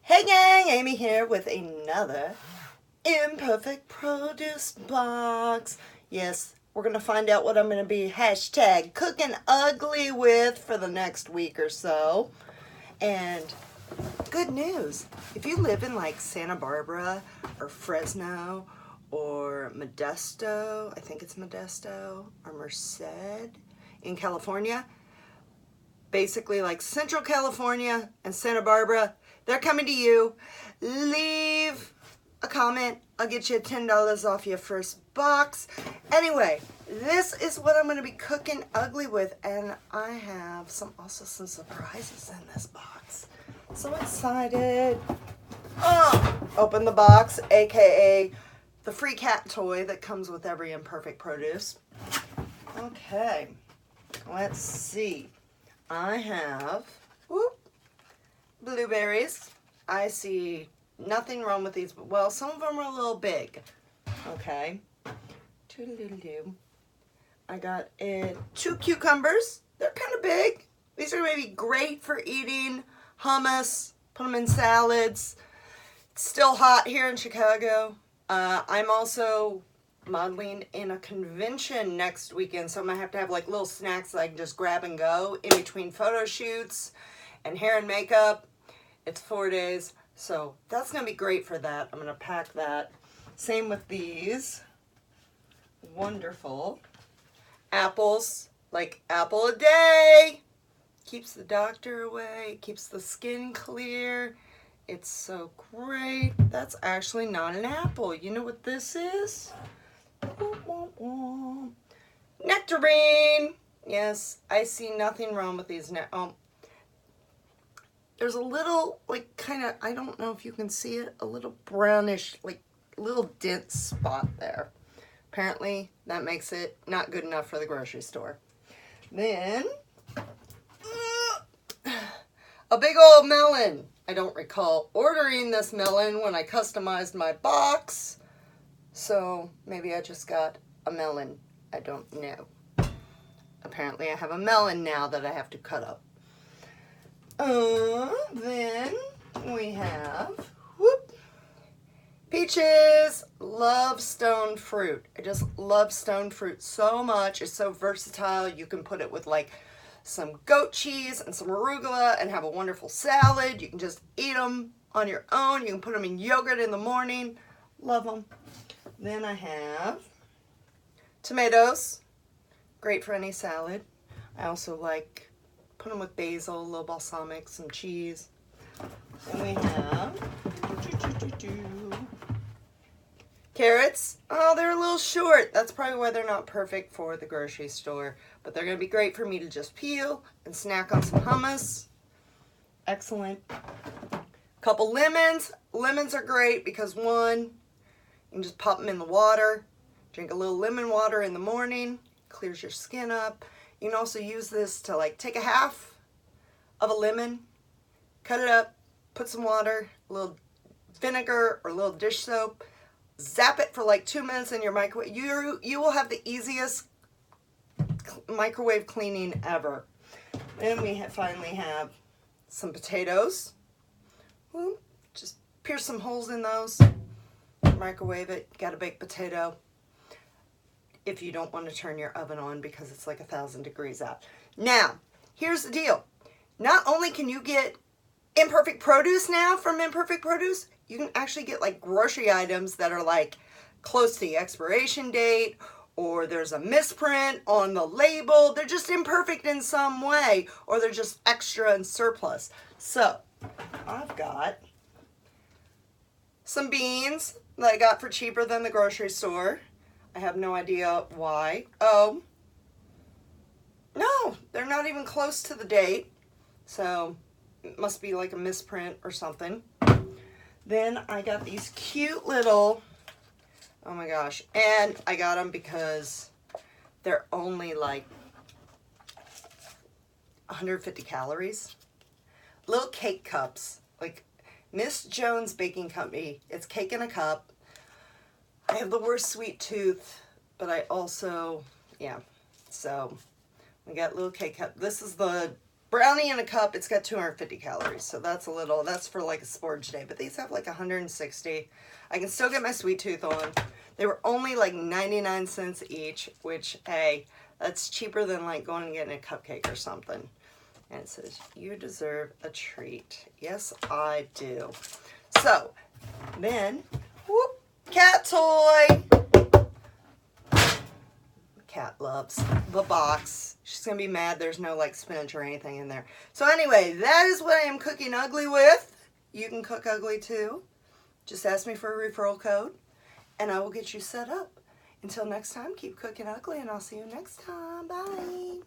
Hey gang, Amy here with another Imperfect Produce box. Yes, we're going to find out what I'm going to be hashtag cooking ugly with for the next week or so. And good news, if you live in like Santa Barbara or Fresno or Modesto, I think it's Modesto, or Merced in California, basically like Central California and Santa Barbara, they're coming to you. Leave a comment. I'll get you $10 off your first box. Anyway, this is what I'm going to be cooking ugly with, and I have also some surprises in this box. So excited. Open the box, aka the free cat toy that comes with every Imperfect Produce. Okay, let's see. I have blueberries. I see nothing wrong with these. Well, some of them are a little big. Okay. I got 2 cucumbers. They're kind of big. These are maybe great for eating hummus. Put them in salads. It's still hot here in Chicago. I'm also modeling in a convention next weekend, so I'm gonna have to have like little snacks that I can just grab and go in between photo shoots and hair and makeup. It's 4 days, so that's gonna be great for that. I'm gonna pack that. Same with these wonderful apples, like apple a day. Keeps the doctor away, keeps the skin clear. It's so great. That's actually not an apple. You know what this is? Nectarine. Yes, I see nothing wrong with these. There's a little, like, kind of, I don't know if you can see it, a little brownish, like, little dent spot there. Apparently, that makes it not good enough for the grocery store. Then, a big old melon. I don't recall ordering this melon when I customized my box. So maybe I just got a melon. I don't know. Apparently I have a melon now that I have to cut up. Then we have peaches. Love stone fruit. I just love stone fruit so much. It's so versatile. You can put it with like some goat cheese and some arugula and have a wonderful salad. You can just eat them on your own. You can put them in yogurt in the morning. Love them. Then I have tomatoes. Great for any salad. I also like put them with basil, a little balsamic, some cheese. Then we have carrots. Oh, they're a little short. That's probably why they're not perfect for the grocery store. But they're going to be great for me to just peel and snack on some hummus. Excellent. Couple lemons. Lemons are great because one, you can just pop them in the water. Drink a little lemon water in the morning. Clears your skin up. You can also use this to like take a half of a lemon, cut it up, put some water, a little vinegar or a little dish soap. Zap it for like 2 minutes in your microwave. You will have the easiest microwave cleaning ever. Then we finally have some potatoes. Just pierce some holes in those. Microwave it. Got a baked potato. If you don't want to turn your oven on because it's like 1,000 degrees out. Now, here's the deal. Not only can you get Imperfect Produce now from Imperfect Produce, you can actually get like grocery items that are like close to the expiration date, or there's a misprint on the label. They're just imperfect in some way, or they're just extra and surplus. So I've got some beans that I got for cheaper than the grocery store. I have no idea why. Oh, no, they're not even close to the date. So it must be like a misprint or something. Then I got these cute little, oh my gosh, and I got them because they're only like 150 calories. Little cake cups, like Miss Jones Baking Company. It's cake in a cup. I have the worst sweet tooth, but I also, yeah, so we got little cake cup. This is the brownie in a cup, it's got 250 calories. So that's a little, that's for like a splurge day. But these have like 160. I can still get my sweet tooth on. They were only like 99 cents each, which, hey, that's cheaper than like going and getting a cupcake or something. And it says, you deserve a treat. Yes, I do. So, then, whoop, cat toy. Cat loves the box. She's going to be mad there's no like spinach or anything in there. So anyway, that is what I am cooking ugly with. You can cook ugly too. Just ask me for a referral code and I will get you set up. Until next time, keep cooking ugly and I'll see you next time. Bye.